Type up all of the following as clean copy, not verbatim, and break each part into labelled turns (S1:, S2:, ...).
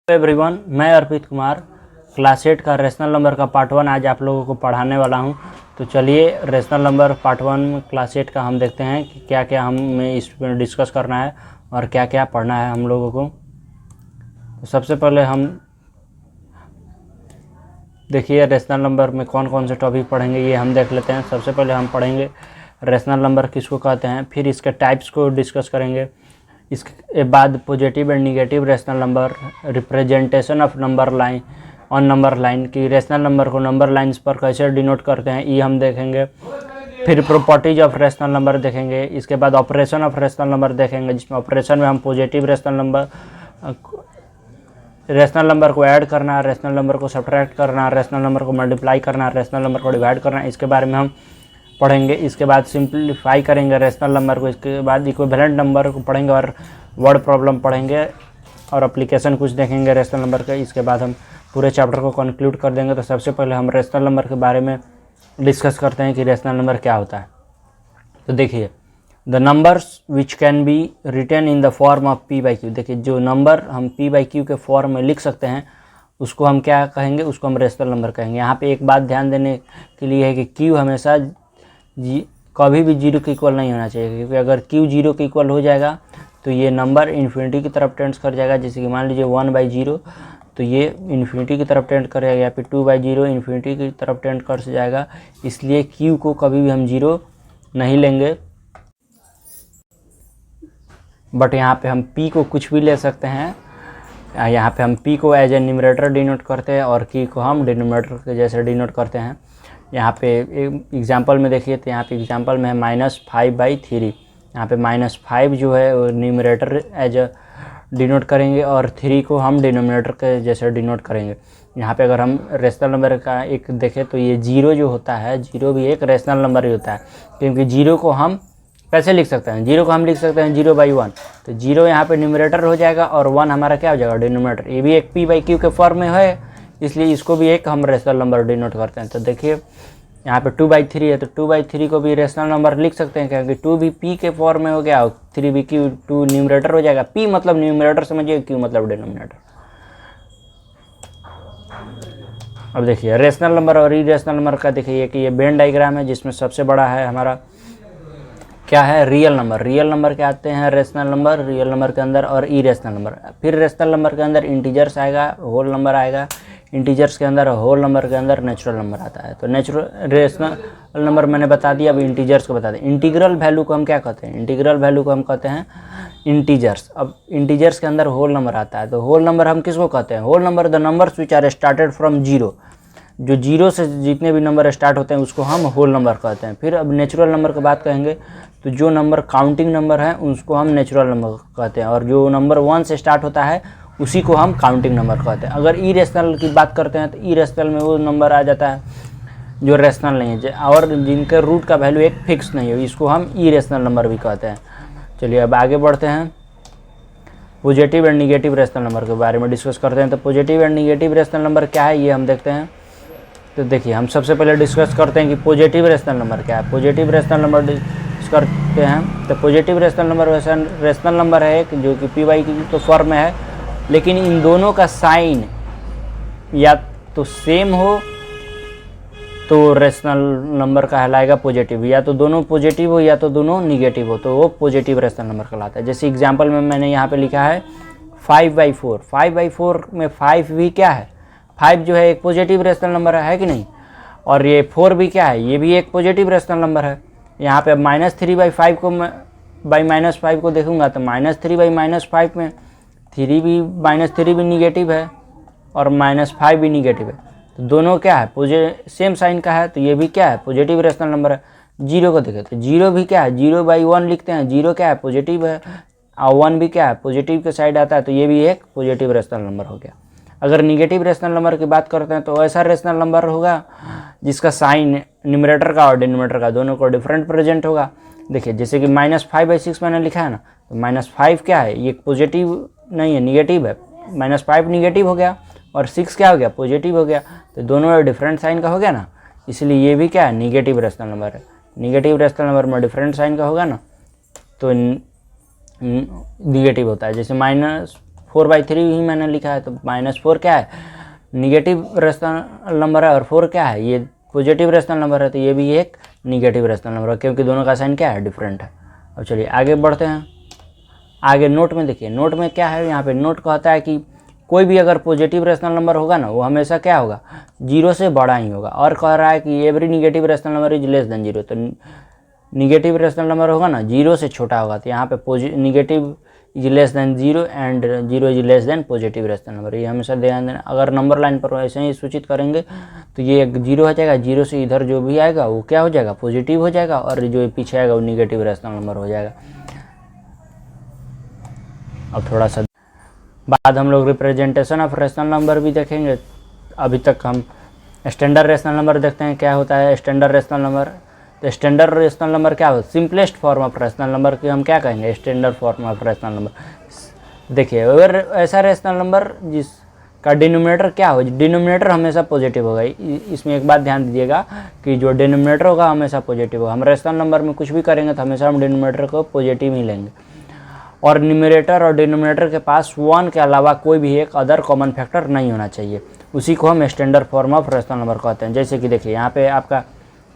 S1: Everyone, मैं अर्पित Kumar class 8 का rational number का पार्ट 1 आज आप लोगों को पढ़ाने वाला हूं। तो चलिए रेशनल नंबर पार्ट 1 क्लास 8 का हम देखते हैं कि क्या क्या हमें इस पर डिस्कस करना है और क्या क्या पढ़ना है हम लोगों को। तो सबसे पहले हम देखिए रेशनल नंबर में कौन कौन से टॉपिक पढ़ेंगे ये हम देख लेते हैं। सबसे पहले हम पढ़ेंगे रेशनल नंबर किसको कहते हैं, फिर इसके टाइप्स को डिस्कस करेंगे। इसके बाद positive and negative rational number, representation of number line on number line की रेशनल नंबर को नंबर लाइंस पर कैसे डिनोट करते हैं ये हम देखेंगे। फिर प्रॉपर्टीज ऑफ रेशनल नंबर देखेंगे। इसके बाद ऑपरेशन ऑफ रेशनल नंबर देखेंगे, जिसमें ऑपरेशन में हम पॉजिटिव रेशनल नंबर को ऐड करना, रेशनल नंबर को सब्ट्रैक्ट करना, रेशनल नंबर को मल्टीप्लाई करना, रेशनल नंबर को डिवाइड करना, इसके बारे में हम पढ़ेंगे। इसके बाद सिंप्लीफाई करेंगे रेशनल नंबर को। इसके बाद इक्विवेलेंट नंबर को पढ़ेंगे और वर्ड प्रॉब्लम पढ़ेंगे और एप्लीकेशन कुछ देखेंगे रेशनल नंबर का। इसके बाद हम पूरे चैप्टर को कंक्लूड कर देंगे। तो सबसे पहले हम रेशनल नंबर के बारे में डिस्कस करते हैं कि रेशनल नंबर क्या होता है। तो देखिए, the numbers which can be written in the form of p by q. देखिए, जो नंबर हम पी बाई क्यू के फॉर्म में लिख सकते हैं उसको हम क्या कहेंगे, उसको हम रेशनल नंबर कहेंगे। यहाँ पे एक बात ध्यान देने के लिए है कि क्यू हमेशा कभी भी जीरो के इक्वल नहीं होना चाहिए, क्योंकि अगर क्यू जीरो के इक्वल हो जाएगा तो ये नंबर इन्फिनिटी की तरफ टेंड कर जाएगा। जैसे कि मान लीजिए 1/0 तो ये इन्फिनिटी की तरफ टेंड करेगा, या फिर 2/0 इन्फिनिटी की तरफ टेंड कर जाएगा। इसलिए क्यू को कभी भी हम जीरो नहीं लेंगे। बट यहाँ पे हम पी को कुछ भी ले सकते हैं। यहाँ पे हम पी को एज ए न्यूमरेटर डिनोट करते हैं और की को हम डिनोमिनेटर के जैसे डिनोट करते हैं। यहाँ पे एग्जांपल में देखिए, तो यहाँ पे एग्जांपल में है -5/3। यहाँ पे -5 जो है वो न्यूमरेटर एज अ डिनोट करेंगे और 3 को हम डिनोमिनेटर के जैसे डिनोट करेंगे। यहाँ पे अगर हम रेशनल नंबर का एक देखें तो ये जीरो जो होता है, जीरो भी एक रेशनल नंबर ही होता है, क्योंकि जीरो को हम कैसे लिख सकते हैं, जीरो को हम लिख सकते हैं 0/1। तो जीरो यहाँ पे न्यूमरेटर हो जाएगा और 1 हमारा क्या हो जाएगा, डिनोमिनेटर। ये भी एक पी बाई क्यू के फॉर्म में है, इसलिए इसको भी एक हम रेशनल नंबर डिनोट करते हैं। तो देखिए यहाँ पे 2/3 है, तो 2/3 को भी रेशनल नंबर लिख सकते हैं, क्योंकि 2 भी पी के फॉर्म में हो गया और 3 भी क्यू, 2 न्यूमरेटर हो जाएगा। पी मतलब न्यूमरेटर समझिए, क्यू मतलब डिनोमिनेटर। अब देखिए रेशनल नंबर और इरेशनल नंबर का देखिए कि ये वेन डायग्राम है, जिसमें सबसे बड़ा है हमारा क्या है, रियल नंबर। रियल नंबर के आते हैं रेशनल नंबर, रियल नंबर के अंदर, और इरेशनल नंबर। फिर रेशनल नंबर के अंदर इंटीजर्स आएगा, होल नंबर आएगा। इंटीजर्स के अंदर, होल नंबर के अंदर नेचुरल नंबर आता है। तो रेशनल नंबर मैंने बता दिया, अब इंटीजर्स को बता दें। इंटीग्रल वैल्यू को हम क्या कहते हैं, इंटीग्रल वैल्यू को हम कहते हैं इंटीजर्स। अब इंटीजर्स के अंदर होल नंबर आता है, तो होल नंबर हम किसको कहते हैं, whole number the numbers which are started from zero. जो जीरो से जितने भी नंबर स्टार्ट होते हैं उसको हम होल नंबर कहते हैं। फिर अब नेचुरल नंबर की बात कहेंगे, तो जो नंबर काउंटिंग नंबर है उसको हम नेचुरल नंबर कहते हैं, और जो नंबर 1 से स्टार्ट होता है उसी को हम काउंटिंग नंबर कहते हैं। अगर इरेशनल की बात करते हैं तो इरेशनल में वो नंबर आ जाता है जो रेशनल नहीं है और जिनके रूट का वैल्यू एक फिक्स नहीं है, इसको हम इरेशनल नंबर भी कहते हैं। चलिए अब आगे बढ़ते हैं, positive and negative rational number के बारे में डिस्कस करते हैं। तो positive and negative rational number क्या है ये हम देखते हैं। तो देखिए हम सबसे पहले डिस्कस करते हैं कि पॉजिटिव रेशनल नंबर क्या है। पॉजिटिव रेशनल नंबर डिस्कस करते हैं। तो पॉजिटिव रेशनल नंबर वैसा रेशनल नंबर है एक जो कि पी बाई क्यू तो फॉर्म में है, लेकिन इन दोनों का साइन या तो सेम हो तो रेशनल नंबर कहलाएगा पॉजिटिव, या तो दोनों पॉजिटिव हो या तो दोनों निगेटिव हो तो वो पॉजिटिव रेशनल नंबर कहलाता है। जैसे एग्जांपल में मैंने यहाँ पे लिखा है 5/4। 5/4 में 5 भी क्या है, 5 जो है एक पॉजिटिव रेशनल नंबर है कि नहीं, और ये 4 भी क्या है, ये भी एक पॉजिटिव रेशनल नंबर है। यहाँ पे -3/5 को -5 को देखूंगा तो -3/-5 में 3 भी -3 भी निगेटिव है और -5 भी निगेटिव है, तो दोनों क्या है, सेम साइन का है, तो ये भी क्या है, पॉजिटिव रेशनल नंबर है। जीरो को देखें तो जीरो भी क्या है, 0/1 लिखते हैं, जीरो क्या है, पॉजिटिव है, और 1 भी क्या है, पॉजिटिव के साइड आता है, तो ये भी एक पॉजिटिव रेशनल नंबर हो गया। अगर निगेटिव रेशनल नंबर की बात करते हैं तो ऐसा रेशनल नंबर होगा जिसका साइन न्यूमरेटर का और डिनोमिनेटर का दोनों को डिफरेंट प्रेजेंट होगा। देखिए जैसे कि -5/6 मैंने लिखा है ना, तो -5 क्या है, ये पॉजिटिव नहीं है, निगेटिव है। -5 निगेटिव हो गया और 6 क्या हो गया, पॉजिटिव हो गया, तो दोनों डिफरेंट साइन का हो गया ना, इसलिए ये भी क्या है, निगेटिव रेशनल नंबर है। निगेटिव रेशनल नंबर में डिफरेंट साइन का होगा ना तो निगेटिव होता है। जैसे 4/3 ही मैंने लिखा है, तो -4 क्या है, निगेटिव रेशनल नंबर है, और 4 क्या है, ये पॉजिटिव रेशनल नंबर है, तो ये भी एक निगेटिव रेशनल नंबर है, क्योंकि दोनों का साइन क्या है, डिफरेंट है। अब चलिए आगे बढ़ते हैं। आगे नोट में देखिए, नोट में क्या है, यहाँ पे नोट कहता है कि कोई भी अगर पॉजिटिव रेशनल नंबर होगा ना, वो हमेशा क्या होगा, 0 से बड़ा ही होगा। और कह रहा है कि every negative rational number is less than 0, तो निगेटिव रेशनल नंबर होगा ना 0 से छोटा होगा, तो यहाँ पे negative is less than 0 and 0 is less than positive rational number, ये हमेशा ध्यान देना। अगर नंबर लाइन पर ऐसे ही सूचित करेंगे तो ये 0 हो जाएगा, 0 से इधर जो भी आएगा वो क्या हो जाएगा, पॉजिटिव हो जाएगा, और जो पीछे आएगा वो निगेटिव रेशनल नंबर हो जाएगा। अब थोड़ा सा बाद हम लोग रिप्रेजेंटेशन ऑफ रेशनल नंबर भी देखेंगे। अभी तक हम स्टैंडर्ड रेशनल नंबर देखते हैं, क्या होता है स्टैंडर्ड रेशनल नंबर। तो स्टैंडर्ड रेशनल नंबर क्या होता है, simplest form of rational number की हम क्या कहेंगे, standard form of rational number. देखिए अगर ऐसा रेशनल नंबर जिसका डिनोमिनेटर क्या हो, डिनोमिनेटर हमेशा पॉजिटिव होगा। इसमें एक बात ध्यान दीजिएगा कि जो डिनोमिनेटर होगा हमेशा पॉजिटिव होगा। हम रेशनल नंबर में कुछ भी करेंगे तो हमेशा हम डिनोमिनेटर को पॉजिटिव ही लेंगे, और न्यूमरेटर और डिनोमिनेटर के पास 1 के अलावा कोई भी एक अदर कॉमन फैक्टर नहीं होना चाहिए, उसी को हम standard form of rational number कहते हैं। जैसे कि देखिए यहाँ पे आपका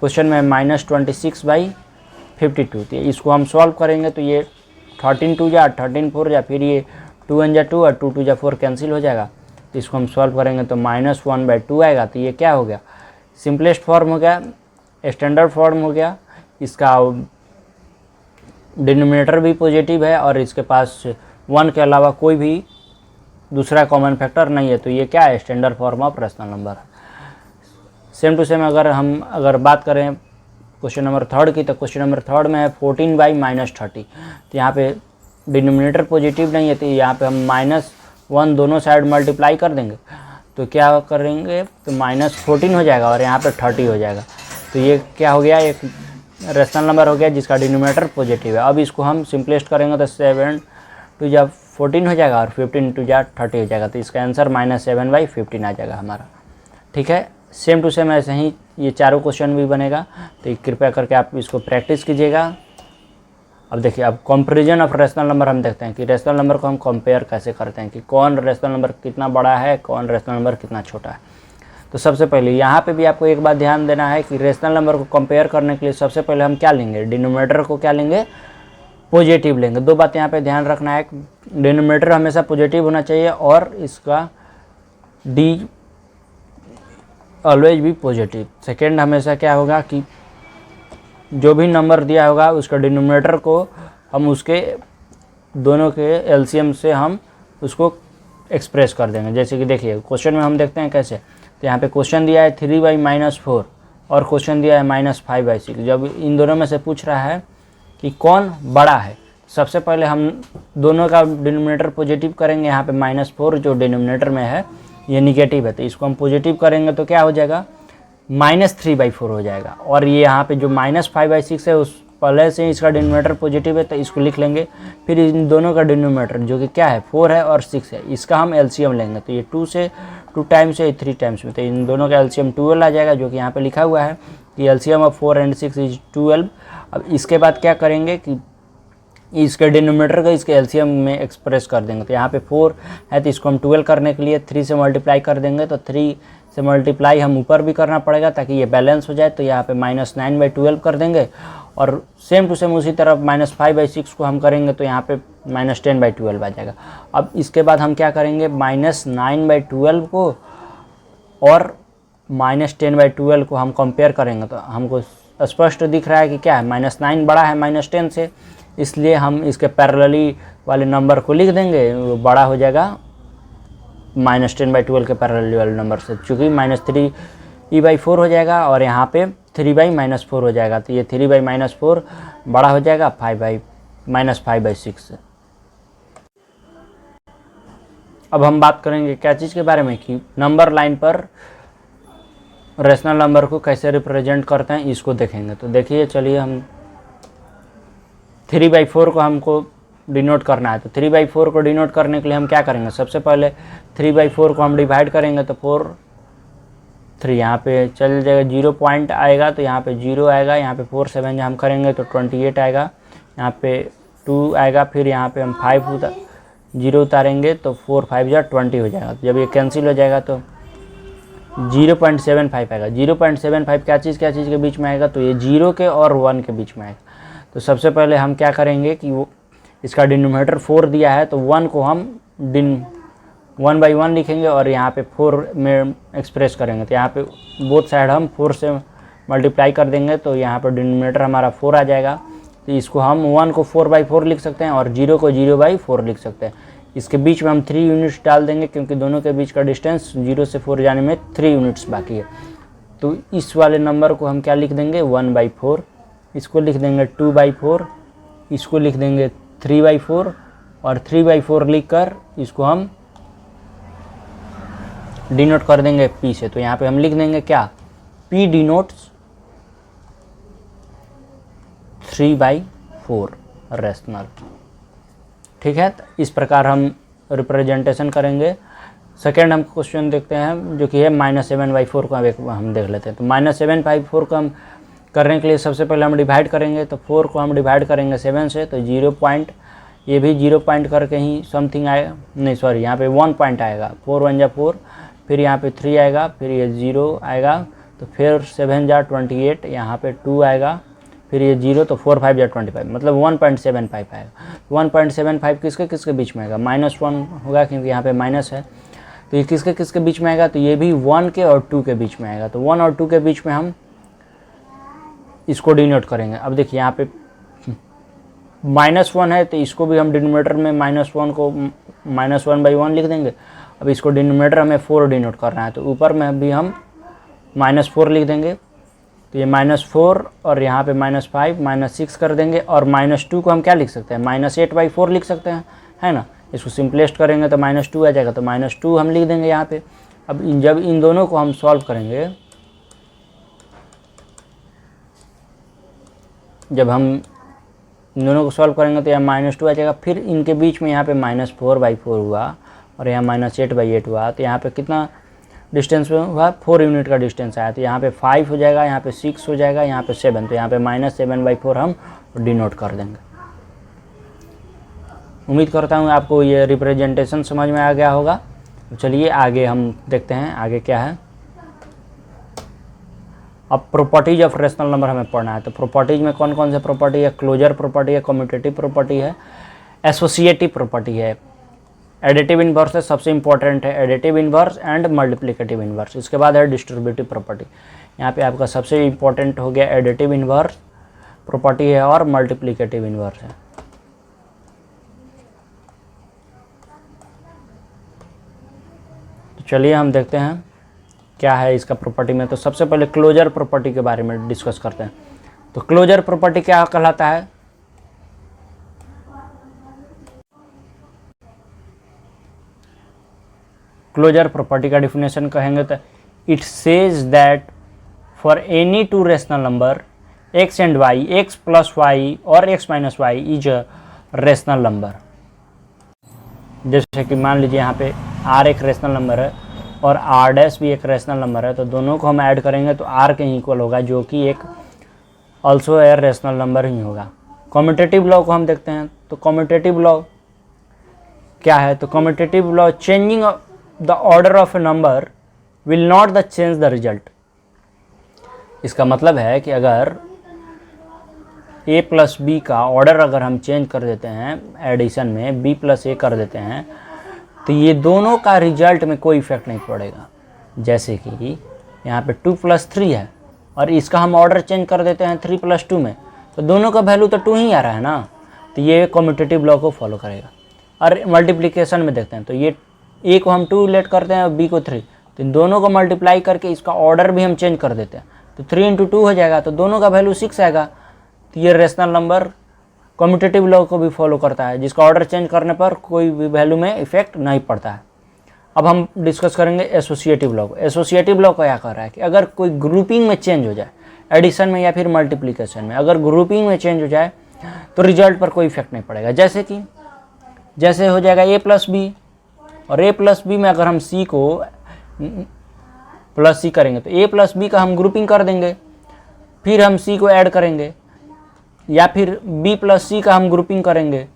S1: क्वेश्चन में -26/52, तो इसको हम सॉल्व करेंगे तो ये 13 2 या 13 4 या फिर ये 2 1 2 और 2 2 या 4 कैंसिल हो जाएगा। तो इसको हम सॉल्व करेंगे तो -1/2 आएगा। तो ये क्या हो गया, सिंपलेस्ट फॉर्म हो गया, स्टैंडर्ड फॉर्म हो गया। इसका डिनोमिनेटर भी पॉजिटिव है और इसके पास 1 के अलावा कोई भी दूसरा कॉमन फैक्टर नहीं है, तो ये क्या है, standard form of rational number. Same to same अगर बात करें क्वेश्चन नंबर 3 की, तो क्वेश्चन नंबर 3 में है 14/-30। तो यहाँ पे डिनोमिनेटर पॉजिटिव नहीं है, तो यहाँ पे हम -1 दोनों साइड मल्टीप्लाई कर देंगे, तो क्या करेंगे, तो -14 हो जाएगा और यहाँ पे 30 हो जाएगा। तो ये क्या हो गया, एक रेशनल नंबर हो गया जिसका डिनोमिनेटर पॉजिटिव है। अब इसको हम सिंपलेस्ट करेंगे तो 7 2 जा 14 हो जाएगा और 15 2 जा 30 हो जाएगा। तो इसका आंसर -7/15 आ जाएगा हमारा। ठीक है, सेम टू सेम ऐसे ही ये चारों क्वेश्चन भी बनेगा, तो कृपया करके आप इसको प्रैक्टिस कीजिएगा। अब देखिए, अब कंपैरिजन ऑफ रेशनल नंबर हम देखते हैं कि रेशनल नंबर को हम कंपेयर कैसे करते हैं कि कौन रेशनल नंबर कितना बड़ा है, कौन रेशनल नंबर कितना छोटा है। तो सबसे पहले यहाँ पे भी आपको एक बात ध्यान देना है कि रेशनल नंबर को कंपेयर करने के लिए सबसे पहले हम क्या लेंगे, डिनोमिनेटर को क्या लेंगे, पॉजिटिव लेंगे। दो बात यहाँ पे ध्यान रखना है, डिनोमिनेटर हमेशा पॉजिटिव होना चाहिए और इसका डी ऑलवेज भी पॉजिटिव। सेकेंड, हमेशा क्या होगा कि जो भी नंबर दिया होगा उसका डिनोमिनेटर को हम उसके दोनों के एलसीएम से हम उसको एक्सप्रेस कर देंगे। जैसे कि देखिए क्वेश्चन में हम देखते हैं कैसे, तो यहाँ पे क्वेश्चन दिया है 3/-4 और क्वेश्चन दिया है -5/6। जब इन दोनों में से पूछ रहा है कि कौन बड़ा है, सबसे पहले हम दोनों का डिनोमिनेटर पॉजिटिव करेंगे। यहाँ पे -4 जो डिनोमिनेटर में है ये निगेटिव है, तो इसको हम पॉजिटिव करेंगे तो क्या हो जाएगा, -3/4 हो जाएगा। और ये यहाँ पे जो -5/6 है उस पहले से इसका डिनोमिनेटर पॉजिटिव है, तो इसको लिख लेंगे। फिर इन दोनों का डिनोमिनेटर जो कि क्या है, 4 है और 6 है, इसका हम एलसीएम लेंगे। तो ये 2 से 2 टाइम्स है, 3 टाइम्स में, तो इन दोनों का एलसीएम 12 आ जाएगा, जो कि यहाँ पे लिखा हुआ है कि एलसीएम ऑफ 4 एंड 6 इज 12। अब इसके बाद क्या करेंगे कि इसके डिनोमिनेटर को इसके एलसीएम में एक्सप्रेस कर देंगे। तो यहाँ पे 4 है, तो इसको हम 12 करने के लिए 3 से मल्टीप्लाई कर देंगे। तो 3 से मल्टीप्लाई हम ऊपर भी करना पड़ेगा ताकि ये बैलेंस हो जाए। तो यहाँ पे -9/12 कर देंगे, और सेम टू सेम उसी तरफ -5/6 को हम करेंगे तो यहाँ पे -10/12 आ जाएगा। अब इसके बाद हम क्या करेंगे, -9/12 को और -10/12 को हम कंपेयर करेंगे, तो हमको स्पष्ट दिख रहा है कि क्या है, -9 बड़ा है -10 से, इसलिए हम इसके पैरेलली वाले नंबर को लिख देंगे, वो बड़ा हो जाएगा -10/12 के पैरेलली वाले नंबर से, चूँकि -3/4 हो जाएगा और यहाँ पे 3/-4 हो जाएगा। तो ये 3/-4 बड़ा हो जाएगा -5/6 से। अब हम बात करेंगे क्या चीज़ के बारे में कि नंबर लाइन पर रेशनल नंबर को कैसे रिप्रेजेंट करते हैं, इसको देखेंगे। तो देखिए, चलिए हम 3/4 को हमको डिनोट करना है। तो 3/4 को डिनोट करने के लिए हम क्या करेंगे, सबसे पहले 3/4 को हम डिवाइड करेंगे तो 4 3 यहाँ पे चल जाएगा, 0 पॉइंट आएगा तो यहाँ पे 0 आएगा, यहाँ पे 4 7 हम करेंगे तो 28 आएगा, यहाँ पे 2 आएगा, फिर यहाँ पे हम 5 जीरो उतारेंगे तो 4 5 जा 20 हो जाएगा। तो जब ये कैंसिल हो जाएगा तो 0.75 आएगा। 0.75 क्या चीज़ के बीच में आएगा, तो ये 0 के और 1 के बीच में आएगा। तो सबसे पहले हम क्या करेंगे कि वो इसका डिनोमिनेटर 4 दिया है तो 1 को हम 1/1 लिखेंगे और यहाँ पे 4 में एक्सप्रेस करेंगे। तो यहाँ पे बोथ साइड हम 4 से मल्टीप्लाई कर देंगे तो यहाँ पर डिनोमिनेटर हमारा 4 आ जाएगा। तो इसको हम 1 को 4/4 लिख सकते हैं और 0 को 0/4 लिख सकते हैं। इसके बीच में हम 3 यूनिट्स डाल देंगे क्योंकि दोनों के बीच का डिस्टेंस 0 से 4 जाने में 3 यूनिट्स बाकी है। तो इस वाले नंबर को हम क्या लिख देंगे 1/4, इसको लिख देंगे 2/4, इसको लिख देंगे 3/4 और 3/4 लिख कर इसको हम डिनोट कर देंगे P से। तो यहाँ पे हम लिख देंगे क्या, P डिनोट्स 3/4 रेशनल। ठीक है, तो इस प्रकार हम रिप्रेजेंटेशन करेंगे। सेकेंड हम क्वेश्चन देखते हैं जो कि है -7/4 को हम देख लेते हैं। तो -7/4 को हम करने के लिए सबसे पहले हम डिवाइड करेंगे। तो 4 को हम डिवाइड करेंगे 7 से, तो 0 पॉइंट, ये भी 0 पॉइंट करके ही समथिंग आएगा, नहीं सॉरी यहाँ पे 1 पॉइंट आएगा। 4 1 जा 4, फिर यहाँ पे 3 आएगा, फिर ये 0 आएगा, तो फिर 7 जा 28, यहाँ पे 2 आएगा, फिर ये 0, तो 4 5 जा 25, मतलब 1.75 आएगा। 1.75 किसके बीच में आएगा, -1 होगा क्योंकि यहाँ पे माइनस है। तो ये किसके बीच में आएगा, तो ये भी 1 के और 2 के बीच में आएगा। तो 1 और 2 के बीच में हम इसको डिनोट करेंगे। अब देखिए यहाँ पे -1 है तो इसको भी हम डिनोमिनेटर में -1 को -1/1 लिख देंगे। अब इसको डिनोमिनेटर हमें 4 डिनोट करना है तो ऊपर में भी हम -4 लिख देंगे। तो ये -4 और यहाँ पे -5 -6 कर देंगे और -2 को हम क्या लिख सकते हैं, -8/4 लिख सकते हैं, है ना। इसको सिंपलेस्ट करेंगे तो -2 आ जाएगा, तो -2 हम लिख देंगे यहाँ पे। अब जब इन दोनों को हम सॉल्व करेंगे, जब हम इन दोनों को सॉल्व करेंगे तो यहाँ -2 आ जाएगा। फिर इनके बीच में यहाँ पे -4/4 हुआ और यहाँ -8/8 हुआ। तो यहाँ पे कितना डिस्टेंस में हुआ, 4 यूनिट का डिस्टेंस आया। तो यहाँ पे 5 हो जाएगा, यहाँ पे 6 हो जाएगा, यहाँ पे 7। तो यहाँ पे -7/4 हम डिनोट कर देंगे। उम्मीद करता हूँ आपको ये रिप्रेजेंटेशन समझ में आ गया होगा। तो चलिए आगे हम देखते हैं आगे क्या है। अब प्रॉपर्टीज ऑफ रेशनल नंबर हमें पढ़ना है। तो प्रॉपर्टीज में कौन कौन से प्रॉपर्टी है, क्लोजर प्रॉपर्टी है, कम्यूटेटिव प्रॉपर्टी है, एसोसिएटिव प्रॉपर्टी है, एडिटिव इन्वर्स है, सबसे इंपॉर्टेंट है additive inverse and multiplicative inverse. इसके बाद है डिस्ट्रीब्यूटिव प्रॉपर्टी। यहाँ पे आपका सबसे इंपॉर्टेंट हो गया एडिटिव इन्वर्स प्रॉपर्टी है और मल्टीप्लिकेटिव इन्वर्स है। तो चलिए हम देखते हैं क्या है इसका प्रॉपर्टी में। तो सबसे पहले क्लोजर प्रॉपर्टी के बारे में डिस्कस करते हैं। तो क्लोजर प्रॉपर्टी क्या कहलाता है, क्लोजर प्रॉपर्टी का डिफिनेशन कहेंगे तो it says that for any two rational number x and y, x plus y और x minus y is a rational number. जैसे कि मान लीजिए यहाँ पे r एक रेशनल नंबर है और r डैश भी एक रेशनल नंबर है, तो दोनों को हम ऐड करेंगे तो r के इक्वल होगा, जो कि एक ऑल्सो ए रेशनल नंबर ही होगा। कम्यूटेटिव लॉ को हम देखते हैं। तो कम्यूटेटिव लॉ क्या है, तो commutative law changing the order of A number will not the change the result. इसका मतलब है कि अगर a प्लस बी का ऑर्डर अगर हम चेंज कर देते हैं, एडिशन में b प्लस a कर देते हैं, तो ये दोनों का रिजल्ट में कोई इफेक्ट नहीं पड़ेगा। जैसे कि यहाँ पे 2 + 3 है और इसका हम ऑर्डर चेंज कर देते हैं 3 + 2 में, तो दोनों का वैल्यू तो 2 ही आ रहा है ना। तो ये कम्यूटेटिव लॉ को फॉलो करेगा। और मल्टीप्लिकेशन में देखते हैं तो ये a को हम 2 लेट करते हैं और b को 3, तो इन दोनों को मल्टीप्लाई करके इसका ऑर्डर भी हम चेंज कर देते हैं, तो 3 × 2 हो जाएगा, तो दोनों का वैल्यू 6 आएगा। तो ये रेशनल नंबर कम्यूटेटिव लॉ को भी फॉलो करता है, जिसका ऑर्डर चेंज करने पर कोई भी वैल्यू में इफेक्ट नहीं पड़ता है। अब हम डिस्कस करेंगे एसोसिएटिव लॉ को। एसोसिएटिव लॉ क्या कर रहा है कि अगर कोई ग्रुपिंग में चेंज हो जाए, एडिशन में या फिर मल्टीप्लिकेशन में, अगर ग्रुपिंग में चेंज हो जाए तो रिजल्ट पर कोई इफेक्ट नहीं पड़ेगा। जैसे हो जाएगा a प्लस बी, और a प्लस बी में अगर हम c को प्लस c करेंगे तो a प्लस बी का हम ग्रुपिंग कर देंगे, फिर हम c को ऐड करेंगे, या फिर b प्लस c का हम ग्रुपिंग करेंगे,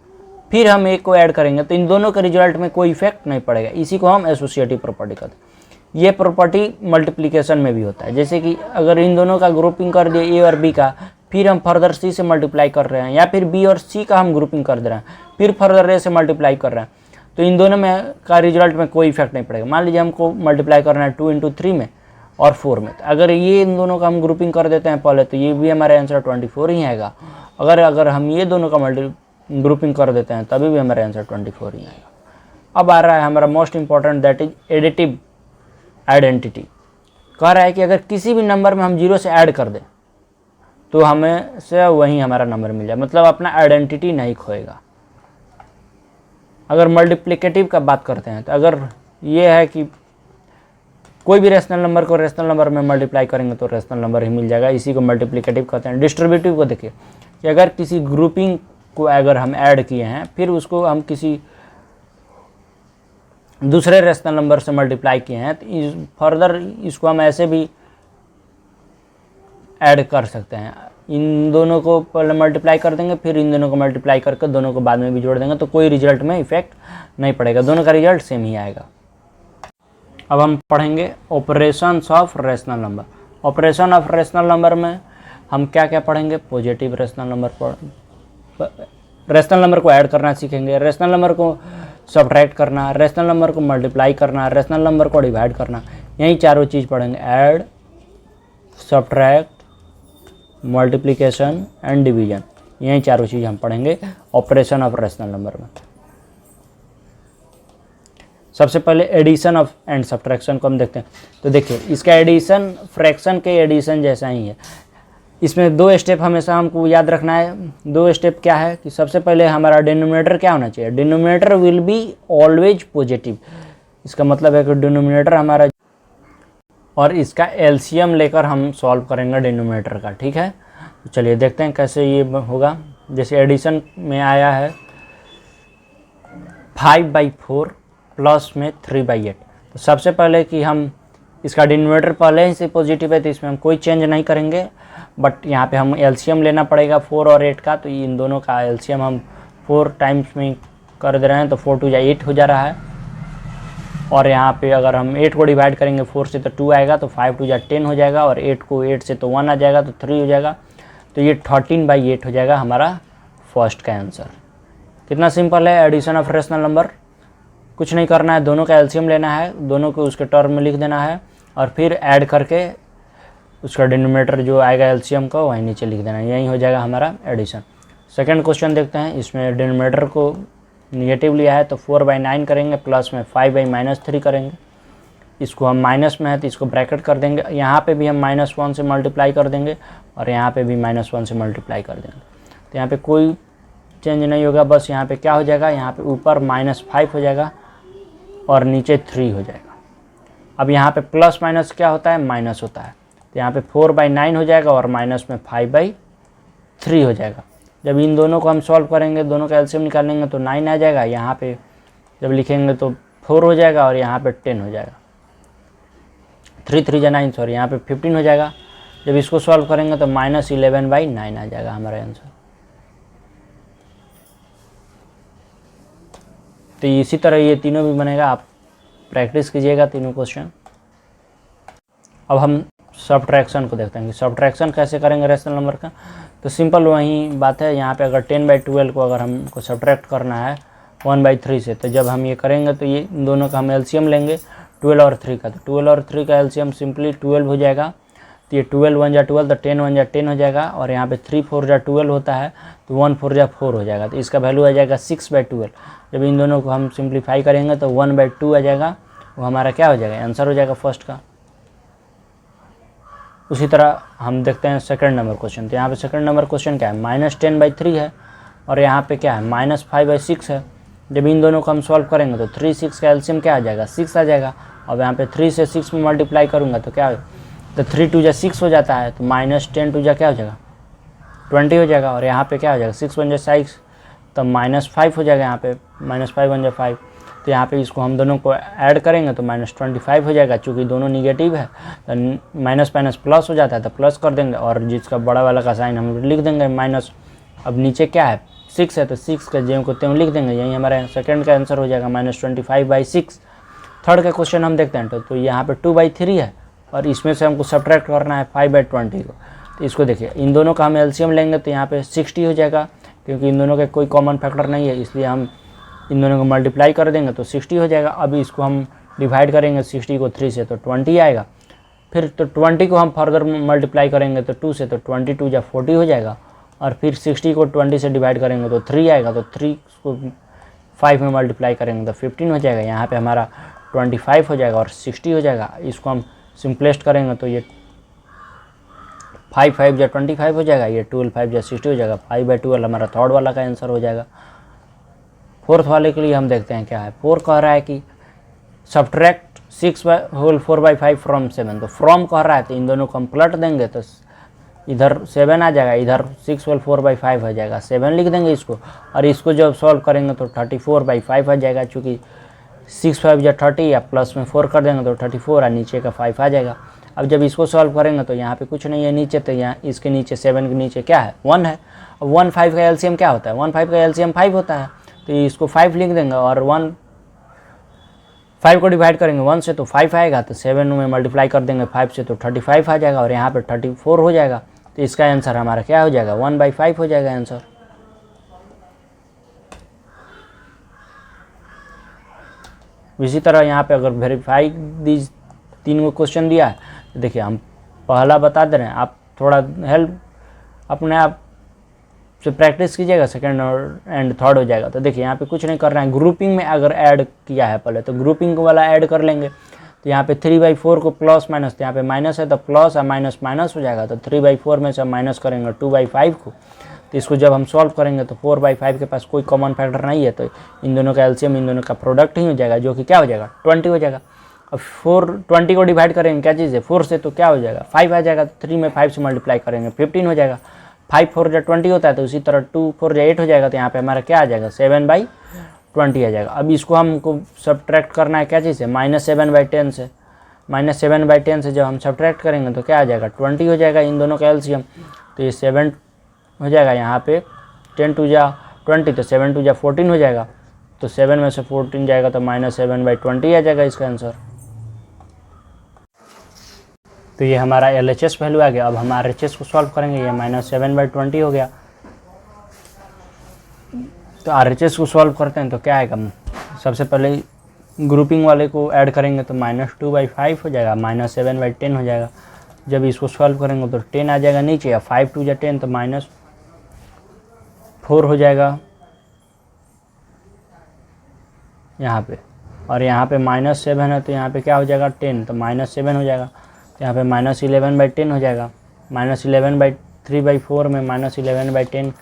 S1: फिर हम एक को ऐड करेंगे तो इन दोनों के रिजल्ट में कोई इफेक्ट नहीं पड़ेगा। इसी को हम एसोसिएटिव प्रॉपर्टी कहते हैं। ये प्रॉपर्टी मल्टीप्लिकेशन में भी होता है। जैसे कि अगर इन दोनों का ग्रुपिंग कर दिए ए और बी का, फिर हम फर्दर सी से मल्टीप्लाई कर रहे हैं, या फिर बी और सी का हम ग्रुपिंग कर दे रहे हैं, फिर फर्दर ए से मल्टीप्लाई कर रहे हैं, तो इन दोनों में का रिजल्ट में कोई इफेक्ट नहीं पड़ेगा। मान लीजिए हमको मल्टीप्लाई करना है 2 × 3 में और 4 में, तो अगर ये इन दोनों का हम ग्रुपिंग कर देते हैं पहले, तो ये भी हमारा आंसर 24 ही आएगा। अगर हम ये दोनों का ग्रुपिंग कर देते हैं तभी भी हमारा आंसर 24 ही आएगा। अब आ रहा है हमारा most important, that is additive identity. कह रहा है कि अगर किसी भी नंबर में हम 0 से ऐड कर दें तो हमें से वही हमारा नंबर मिल जाए, मतलब अपना आइडेंटिटी नहीं खोएगा। अगर मल्टीप्लिकेटिव का बात करते हैं तो अगर ये है कि कोई भी रेशनल नंबर को रेशनल नंबर में मल्टीप्लाई करेंगे तो रेशनल नंबर ही मिल जाएगा, इसी को मल्टीप्लिकेटिव कहते हैं। डिस्ट्रीब्यूटिव को देखिए कि अगर किसी ग्रुपिंग को अगर हम ऐड किए हैं, फिर उसको हम किसी दूसरे रेशनल नंबर से मल्टीप्लाई किए हैं, तो फर्दर इसको हम ऐसे भी ऐड कर सकते हैं। इन दोनों को पहले मल्टीप्लाई कर देंगे, फिर इन दोनों को मल्टीप्लाई करके दोनों को बाद में भी जोड़ देंगे, तो कोई रिजल्ट में इफेक्ट नहीं पड़ेगा, दोनों का रिजल्ट सेम ही आएगा। अब हम पढ़ेंगे operations of rational number. Operation of rational number में हम क्या क्या पढ़ेंगे? Positive rational number rational number को ऐड करना सीखेंगे, रेशनल नंबर को सब्ट्रैक्ट करना, रेशनल नंबर को मल्टीप्लाई करना, रेशनल नंबर को डिवाइड करना, यही चारों चीज़ पढ़ेंगे। Add, subtract, multiplication and division, यही चारों चीज़ हम पढ़ेंगे ऑपरेशन ऑफ रेशनल नंबर में। सबसे पहले एडिशन ऑफ एंड सब्ट्रैक्शन को हम देखते हैं। तो देखिए इसका एडिशन फ्रैक्शन के एडिशन जैसा ही है। इसमें 2 स्टेप हमेशा हमको याद रखना है। 2 स्टेप क्या है कि सबसे पहले हमारा डिनोमिनेटर क्या होना चाहिए? Denominator will be always positive. इसका मतलब है कि डिनोमिनेटर हमारा, और इसका एलसीएम लेकर हम सॉल्व करेंगे डिनोमिनेटर का। ठीक है, तो चलिए देखते हैं कैसे ये होगा। जैसे एडिशन में आया है 5/4 प्लस में 3/8। तो सबसे पहले कि हम इसका डिनोमिनेटर पहले ही से पॉजिटिव है तो इसमें हम कोई चेंज नहीं करेंगे, बट यहाँ पे हम एलसीएम लेना पड़ेगा 4 और 8 का। तो इन दोनों का एलसीएम हम 4 टाइम्स में कर दे रहे हैं, तो 4 × 2 = 8 हो जा रहा है। और यहाँ पे अगर हम 8 को डिवाइड करेंगे 4 से तो 2 आएगा, तो 5 × 2 = 10 हो जाएगा, और 8 को 8 से तो 1 आ जाएगा, तो 3 हो जाएगा। तो ये 13/8 हो जाएगा हमारा फर्स्ट का आंसर। कितना सिंपल है एडिशन ऑफ रेशनल नंबर। कुछ नहीं करना है, दोनों का एलसीएम लेना है, दोनों को उसके टर्म में लिख देना है, और फिर ऐड करके उसका डिनोमिनेटर जो आएगा एलसीएम का वहीं नीचे लिख देना है। यही हो जाएगा हमारा एडिशन। सेकंड क्वेश्चन देखते हैं। इसमें डिनोमिनेटर को निगेटिव लिया है तो 4/9 करेंगे, प्लस में 5/-3 करेंगे। इसको हम माइनस में है तो इसको ब्रैकेट कर देंगे। यहाँ पे भी हम -1 से मल्टीप्लाई कर देंगे, और यहाँ पे भी -1 से मल्टीप्लाई कर देंगे। तो यहाँ पे कोई चेंज नहीं होगा, बस यहाँ पे क्या हो जाएगा, यहाँ पे ऊपर -5 हो जाएगा और नीचे 3 हो जाएगा। अब यहाँ पे प्लस माइनस क्या होता है? माइनस होता है। तो यहाँ पे 4/9 हो जाएगा और माइनस में 5/3 हो जाएगा। जब इन दोनों को हम सॉल्व करेंगे, दोनों का एलसीएम निकालेंगे तो 9 आ जाएगा। यहाँ पे जब लिखेंगे तो 4 हो जाएगा, और यहाँ पे 10 हो जाएगा। 3 × 3 = 9, सॉरी, यहाँ पे 15 हो जाएगा। जब इसको सॉल्व करेंगे तो -11/9 आ जाएगा हमारा आंसर। तो इसी तरह ये तीनों भी बनेगा, आप प्रैक्टिस कीजिएगा तीनों क्वेश्चन। अब हम सब्ट्रैक्शन को देखते हैं कि सब्ट्रैक्शन कैसे करेंगे रेशनल नंबर का। तो सिंपल वही बात है, यहाँ पे अगर 10/12 को अगर हमको सब्ट्रैक्ट करना है 1/3 से, तो जब हम ये करेंगे तो ये दोनों का हम एलसीएम लेंगे 12 और 3 का। तो 12 और 3 का एलसीएम सिंपली 12 हो जाएगा। तो ये 12 × 1 = 12, तो 10 × 1 = 10 हो जाएगा, और यहाँ पे 3 × 4 = 12 होता है, तो 1 × 4 = 4 हो जाएगा। तो इसका वैल्यू आ जाएगा 6/12। जब इन दोनों को हम सिंप्लीफाई करेंगे तो 1/2 आ जाएगा, वो हमारा क्या हो जाएगा? आंसर हो जाएगा फर्स्ट का। उसी तरह हम देखते हैं सेकंड नंबर क्वेश्चन। तो यहाँ पे सेकंड नंबर क्वेश्चन क्या है? -10/3 है, और यहाँ पे क्या है? -5/6 है। जब इन दोनों को हम सॉल्व करेंगे तो 3, 6 का एलसीएम क्या आ जाएगा? 6 आ जाएगा। अब यहाँ पे 3 से 6 में मल्टीप्लाई करूँगा तो क्या, तो 3 × 2 = 6 हो जाता है, तो -10 × 2 = क्या हो जाएगा? 20 हो जाएगा। और यहाँ पे क्या हो जाएगा? 6 × 1 = 6, तो -5 हो जाएगा। यहाँ पे -5 × 1 = 5। तो यहाँ पे इसको हम दोनों को ऐड करेंगे तो -25 हो जाएगा। चूँकि दोनों निगेटिव है तो माइनस माइनस प्लस हो जाता है, तो प्लस कर देंगे, और जिसका बड़ा वाला का साइन हम लिख देंगे माइनस। अब नीचे क्या है? 6 है तो 6 का ज्यों को त्यों लिख देंगे, यही हमारे सेकंड का आंसर हो जाएगा -25/6। थर्ड का क्वेश्चन हम देखते हैं तो यहाँ पे 2/3 है और इसमें से हमको सब्ट्रैक्ट करना है 5/20 को। तो इसको देखिए, इन दोनों का हम एलसीएम लेंगे तो यहाँ पे 60 हो जाएगा, क्योंकि इन दोनों के कोई कॉमन फैक्टर नहीं है, इसलिए हम इन दोनों को मल्टीप्लाई कर देंगे तो 60 हो जाएगा। अभी इसको हम डिवाइड करेंगे 60 को 3 से तो 20 आएगा। फिर तो 20 को हम फर्दर मल्टीप्लाई करेंगे तो 2 से तो 22 या 40 हो जाएगा। और फिर 60 को 20 से डिवाइड करेंगे तो 3 आएगा, तो 3 को 5 में मल्टीप्लाई करेंगे तो 15 हो जाएगा। यहाँ पे हमारा 25 हो जाएगा और 60 हो जाएगा। इसको हम सिंपलेस्ट करेंगे तो ये 5 या 25 हो जाएगा, ये 12 या 60 हो जाएगा। 5/12 हमारा थर्ड वाला का आंसर हो जाएगा। फोर्थ वाले के लिए हम देखते हैं क्या है। 4 कह रहा है कि सब्ट्रैक्ट 6/4/5 फ्रॉम 7, तो फ्रॉम कह रहा है तो इन दोनों को हम पलट देंगे तो इधर 7 आ जाएगा, इधर 6/4/5 हो जाएगा, 7 लिख देंगे इसको। और इसको जब सॉल्व करेंगे तो 34/5 आ जाएगा, चूँकि 6 5 या 30 या प्लस में 4 कर देंगे तो 34 और नीचे का 5 आ जाएगा। अब जब इसको सॉल्व करेंगे तो यहाँ पे कुछ नहीं है नीचे, तो यहाँ इसके नीचे 7 के नीचे क्या है 1 है। अब 1 5 का एलसीएम क्या होता है, 1 5 का एलसीएम 5 होता है, तो इसको 5 लिख देंगे और 1 5 को डिवाइड करेंगे 1 से तो 5 आएगा, तो 7 में मल्टीप्लाई कर देंगे 5 से तो 35 आ जाएगा और यहाँ पे 34 हो जाएगा। तो इसका आंसर हमारा क्या हो जाएगा 1/5 हो जाएगा आंसर। इसी तरह यहाँ पे अगर वेरीफाई दीज 3 क्वेश्चन दिया है तो देखिए हम पहला बता दे रहे हैं, आप थोड़ा हेल्प अपने आप से प्रैक्टिस कीजिएगा, सेकंड और एंड थर्ड हो जाएगा। तो देखिए यहाँ पे कुछ नहीं कर रहे हैं, ग्रुपिंग में अगर ऐड किया है पहले तो ग्रुपिंग वाला ऐड कर लेंगे। तो यहाँ पे 3/4 को प्लस माइनस, तो यहाँ पे माइनस है तो प्लस और माइनस माइनस हो जाएगा, तो 3/4 में से माइनस करेंगे 2/5 को। तो इसको जब हम सॉल्व करेंगे तो 4/5 के पास कोई कॉमन फैक्टर नहीं है, तो इन दोनों का एलसीएम इन दोनों का प्रोडक्ट ही हो जाएगा, जो कि क्या हो जाएगा 20 हो जाएगा। अब 20 को डिवाइड करेंगे क्या चीज़ है 4 से, तो क्या हो जाएगा 5 आ जाएगा। तो 3 में 5 से मल्टीप्लाई करेंगे 15 हो जाएगा। 5 4 या 20 होता है, तो उसी तरह 2 4 या 8 हो जाएगा। तो यहाँ पे हमारा क्या आ जाएगा 7/20 आ जाएगा। अब इसको हमको सब्ट्रैक्ट करना है क्या चीज़ है -7/10 से। -7/10 से जब हम सब्ट्रैक्ट करेंगे तो क्या आ जाएगा 20 हो जाएगा इन दोनों का एलसीएम। तो ये 7 हो जाएगा, यहाँ पे 10 2 जा 20 तो 7 2 जा 14 हो जाएगा। तो 7 में से 14 जाएगा तो -7/20 आ जाएगा इसका आंसर। तो ये हमारा LHS वैल्यू आ गया। अब हम RHS को सॉल्व करेंगे, ये -7/20 हो गया। तो RHS को सॉल्व करते हैं तो क्या आएगा, सबसे पहले ग्रुपिंग वाले को ऐड करेंगे तो -2/5 हो जाएगा, -7/10 हो जाएगा। जब इसको सॉल्व करेंगे तो 10 आ जाएगा नीचे, या 5 2 या 10 तो -4 हो जाएगा यहाँ पे। और यहाँ पे -7 है तो यहाँ पे क्या हो जाएगा 10, तो -7 हो जाएगा। तो यहाँ पे -11/10 हो जाएगा। -11/3/4 में -11/10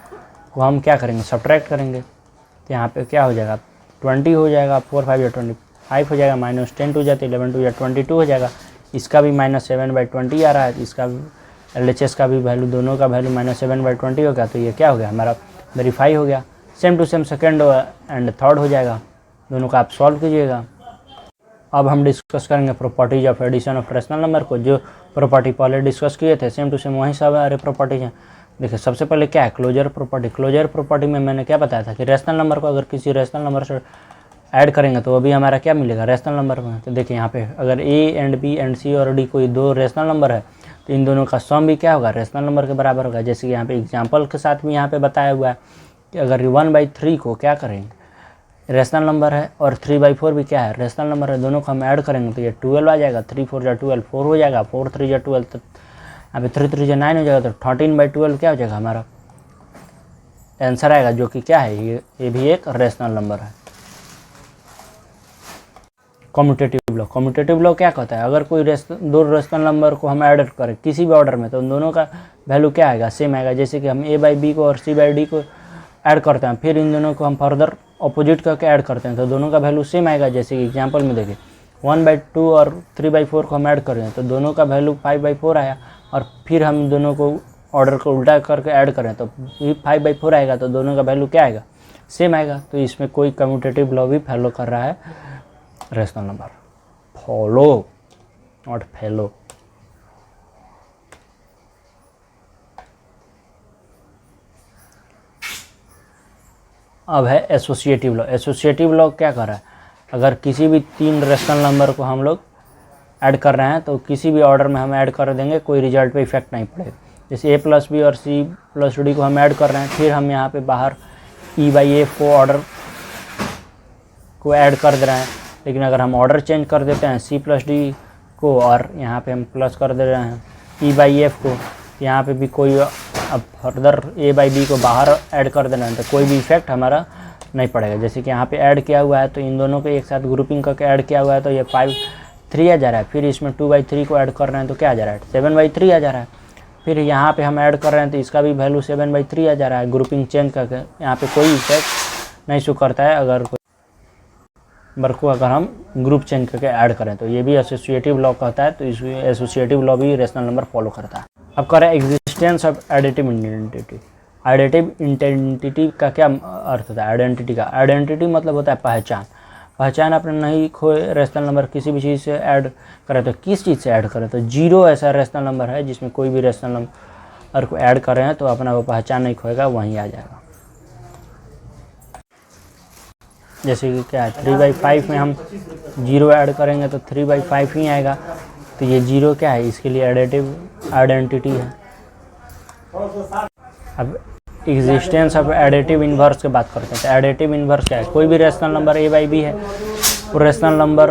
S1: को हम क्या करेंगे सब्ट्रैक्ट करेंगे। तो यहाँ पे क्या हो जाएगा 20 हो जाएगा, 4 5 या 25 हो जाएगा, -10 2 जाते 11 2 या 22 हो जाएगा। इसका भी -7/20 आ रहा है, इसका LHS का भी वैल्यू, दोनों का वैल्यू -7/20 होगा। तो ये क्या हो गया हमारा वेरीफाई हो गया। Same to same second and third हो जाएगा, दोनों का आप सॉल्व कीजिएगा। अब हम डिस्कस करेंगे properties of addition of rational number को। जो प्रॉपर्टी पहले डिस्कस किए थे सेम टू सेम वहीं सब सारे प्रॉपर्टीज हैं। देखिए सबसे पहले क्या है क्लोजर प्रॉपर्टी। क्लोजर प्रॉपर्टी में मैंने क्या बताया था कि रेशनल नंबर को अगर किसी रेशनल नंबर से ऐड करेंगे तो अभी हमारा क्या मिलेगा रेशनल नंबर में। तो देखिए यहाँ पे अगर A and B and C और D कोई दो रेशनल नंबर है तो इन दोनों का सम भी क्या होगा रेशनल नंबर के बराबर होगा। जैसे कि यहाँ पे एग्जाम्पल के साथ भी यहाँ पे बताया हुआ है कि अगर 1/3 को क्या करेंगे रेशनल नंबर है और 3/4 भी क्या है रेशनल नंबर है, दोनों को हम ऐड करेंगे तो ये 12 आ जाएगा। 3 4 या 12 4 हो जाएगा, 4 3 या 12 तो यहाँ पे 3 3 या 9 हो जाएगा। तो 13/12 क्या हो जाएगा हमारा आंसर आएगा, जो कि क्या है ये भी एक रेशनल नंबर है। Commutative law. कम्यूटेटिव लॉ क्या कहता है अगर कोई दो रेशनल नंबर को हम ऐड करें किसी भी ऑर्डर में तो उन दोनों का वैल्यू क्या आएगा सेम आएगा। जैसे कि हम A/B को और C/D को ऐड करते हैं, फिर इन दोनों को हम फर्दर अपोजिट करके ऐड करते हैं तो दोनों का वैल्यू सेम आएगा। जैसे कि एग्जांपल में देखिए 1/2 और 3/4 को हम ऐड कर रहे हैं तो दोनों का वैल्यू 5/4 आया, और फिर हम दोनों को ऑर्डर को उल्टा करके ऐड करें तो 5/4 आएगा, तो दोनों का वैल्यू क्या आएगा सेम आएगा। तो इसमें कोई कम्यूटेटिव लॉ भी फॉलो कर रहा है rational number, follow not fellow. अब है एसोसिएटिव लॉ। एसोसिएटिव लॉ क्या कर रहा है, अगर किसी भी 3 रेशनल नंबर को हम लोग ऐड कर रहे हैं तो किसी भी ऑर्डर में हम ऐड कर देंगे, कोई रिजल्ट पे इफेक्ट नहीं पड़ेगा। जैसे a प्लस बी और c प्लस डी को हम ऐड कर रहे हैं, फिर हम यहाँ पे बाहर e/f को ऑर्डर को ऐड कर दे रहे हैं, लेकिन अगर हम ऑर्डर चेंज कर देते हैं c प्लस डी को और यहाँ पे हम प्लस कर दे रहे हैं e/f को, यहाँ पे भी कोई अब फर्दर a/b को बाहर ऐड कर देना है तो कोई भी इफेक्ट हमारा नहीं पड़ेगा। जैसे कि यहाँ पे ऐड किया हुआ है तो इन दोनों को एक साथ ग्रुपिंग करके ऐड किया हुआ है तो ये 3 आ जा रहा है, फिर इसमें 2/3 को ऐड कर रहे हैं तो क्या आ जा रहा है 7/3 आ जा रहा है, फिर यहाँ पे हम ऐड कर रहे हैं तो इसका भी वैल्यू 7/3 आ जा रहा है। ग्रुपिंग चेंज करके यहाँ पे कोई इफेक्ट नहीं शो करता है अगर कोई नंबर को अगर हम ग्रुप चेंज करके ऐड करें तो ये भी एसोसिएटिव लॉ कहता है, तो इस एसोसिएटिव लॉ भी रेशनल नंबर फॉलो करता है। अब करें एग्जिस्टेंस ऑफ एडिटिव आइडेंटिटी। आइडेंटिव आइडेंटिटी का क्या अर्थ होता है, आइडेंटिटी का आइडेंटिटी मतलब होता है पहचान। पहचान अपने नहीं खोए रेशनल नंबर किसी भी चीज़ से ऐड करें तो किस चीज़ से ऐड करें, तो 0 ऐसा रेशनल नंबर है जिसमें कोई भी रेशनल नंबर को ऐड करें हैं तो अपना वो पहचान नहीं खोएगा, वहीं आ जाएगा। जैसे कि क्या है 3/5 में हम 0 ऐड करेंगे तो 3/5 ही आएगा, तो ये 0 क्या है, इसके लिए एडिटिव आइडेंटिटी है। अब एग्जिस्टेंस ऑफ एडिटिव इन्वर्स की बात करते हैं तो एडिटिव इन्वर्स क्या है, कोई भी रेशनल नंबर a/b है वो रेशनल नंबर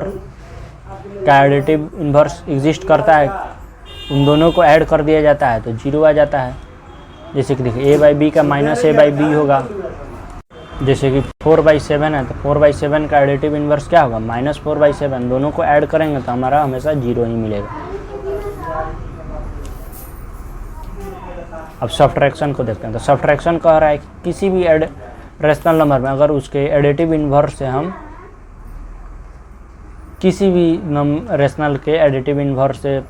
S1: का एडिटिव इन्वर्स एग्जिस्ट करता है, उन दोनों को ऐड कर दिया जाता है तो 0 आ जाता है। जैसे कि देखिए a/b का -a/b होगा, जैसे कि 4/7 है तो 4/7 का एडिटिव इन्वर्स क्या होगा -4/7, दोनों को ऐड करेंगे तो हमारा हमेशा 0 ही मिलेगा। अब सब्ट्रैक्शन को देखते हैं तो सब्ट्रैक्शन कह रहा है कि किसी भी रेशनल नंबर में अगर उसके एडिटिव इन्वर्स से हम किसी भी रेशनल के एडिटिव इन्वर्स से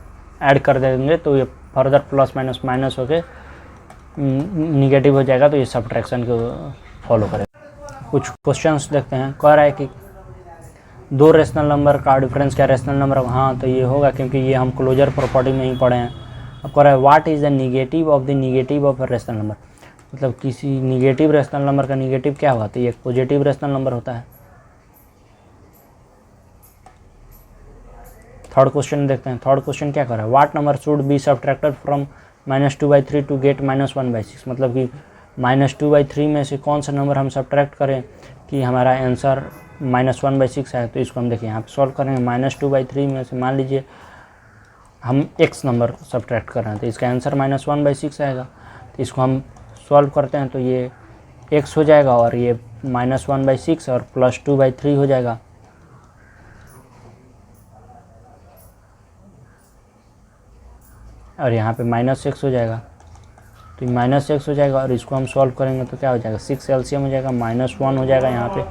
S1: ऐड कर देंगे तो ये फर्दर प्लस माइनस माइनस होके निगेटिव हो जाएगा, तो ये सब्ट्रैक्शन को फॉलो करेगा। कुछ क्वेश्चंस देखते हैं। कह रहा है कि 2 रेशनल नंबर का डिफरेंस क्या रेशनल नंबर, हाँ तो ये होगा क्योंकि ये हम क्लोजर प्रॉपर्टी में ही पढ़े हैं। अब कह रहा है what is the negative of the negative of a rational number, मतलब किसी निगेटिव रेशनल नंबर का निगेटिव क्या होगा, तो ये एक पॉजिटिव रेशनल नंबर होता है। थर्ड क्वेश्चन देखते हैं। थर्ड क्वेश्चन क्या कर रहा है, what number should be subtracted from -2/3 to get -1/6, मतलब कि -2/3 में से कौन सा नंबर हम सब्ट्रैक्ट करें कि हमारा आंसर -1/6 है। तो इसको हम देखिए यहाँ पे सॉल्व करेंगे। -2/3 में से मान लीजिए हम x नंबर सब्ट्रैक्ट कर रहे हैं तो इसका आंसर -1/6 आएगा, तो इसको हम सॉल्व करते हैं तो ये x हो जाएगा और ये -1/6 और +2/3 हो जाएगा। और यहाँ पे -x हो जाएगा, तो -x हो जाएगा और इसको हम सॉल्व करेंगे तो क्या हो जाएगा 6 एलसीएम हो जाएगा, -1 हो जाएगा, यहाँ पे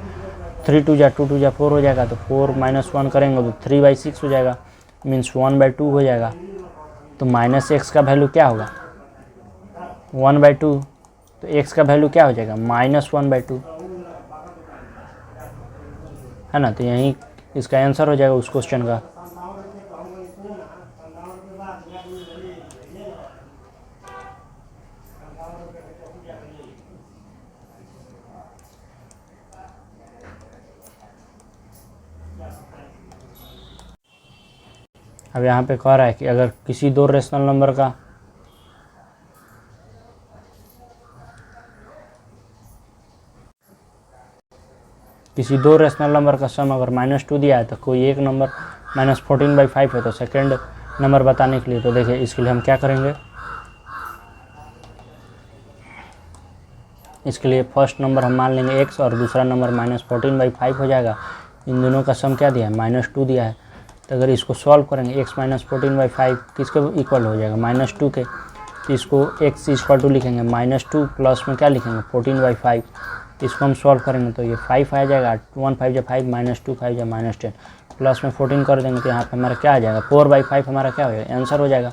S1: 3 2 जा 4 हो जाएगा, तो 4 - 1 करेंगे तो 3/6 हो जाएगा, मीन्स 1/2 हो जाएगा। तो -x का वैल्यू क्या होगा 1/2, तो x का वैल्यू क्या हो जाएगा -1/2 है ना, तो यही इसका आंसर हो जाएगा उस क्वेश्चन का। अब यहाँ पे कह रहा है कि अगर किसी 2 रेशनल नंबर का सम अगर -2 दिया है तो कोई एक नंबर -14/5 है, तो सेकेंड नंबर बताने के लिए तो देखिए इसके लिए हम क्या करेंगे, इसके लिए फर्स्ट नंबर हम मान लेंगे x और दूसरा नंबर -14/5 हो जाएगा। इन दोनों का सम क्या दिया है -2 दिया है, तो अगर इसको सॉल्व करेंगे x -14/5 किसके इक्वल हो जाएगा -2 के, तो इसको x = लिखेंगे -2 प्लस में क्या लिखेंगे 14/5, इसको हम सॉल्व करेंगे तो ये 5 आ जाएगा, 1 5 जा 5 -2 5 जा -10 प्लस में 14 कर देंगे तो यहाँ पे हमारा क्या आ जाएगा 4/5 हमारा क्या हो जाएगा आंसर हो जाएगा।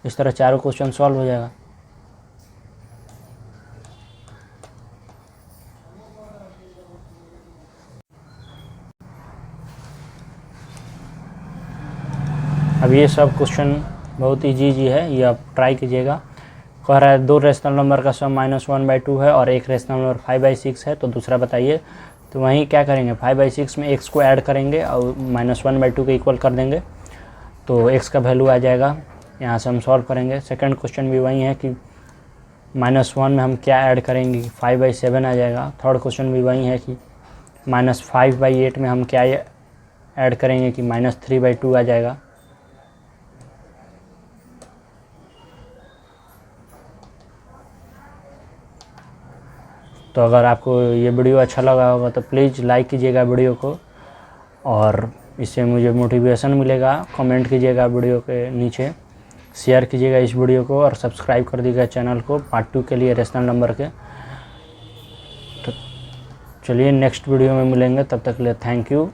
S1: इस तरह चारों क्वेश्चन सॉल्व हो जाएगा। अब ये सब क्वेश्चन बहुत ईजी है, ये आप ट्राई कीजिएगा कह रहा है 2 रेशनल नंबर का सम -1/2 है और एक रेशनल नंबर 5/6 है, तो दूसरा बताइए। तो वहीं क्या करेंगे, 5/6 में x को ऐड करेंगे और -1/2 के इक्वल कर देंगे, तो x का वैल्यू आ जाएगा। यहाँ से हम सॉल्व करेंगे। सेकंड क्वेश्चन भी वही है कि -1 में हम क्या ऐड करेंगे, 5/7 आ जाएगा। थर्ड क्वेश्चन भी वही है कि -5/8 में हम क्या ऐड करेंगे कि -3/2 आ जाएगा। तो अगर आपको ये वीडियो अच्छा लगा होगा तो प्लीज़ लाइक कीजिएगा वीडियो को, और इससे मुझे मोटिवेशन मिलेगा। कमेंट कीजिएगा वीडियो के नीचे, शेयर कीजिएगा इस वीडियो को और सब्सक्राइब कर दीजिएगा चैनल को पार्ट 2 के लिए रेशनल नंबर के। तो चलिए नेक्स्ट वीडियो में मिलेंगे, तब तक के लिए थैंक यू।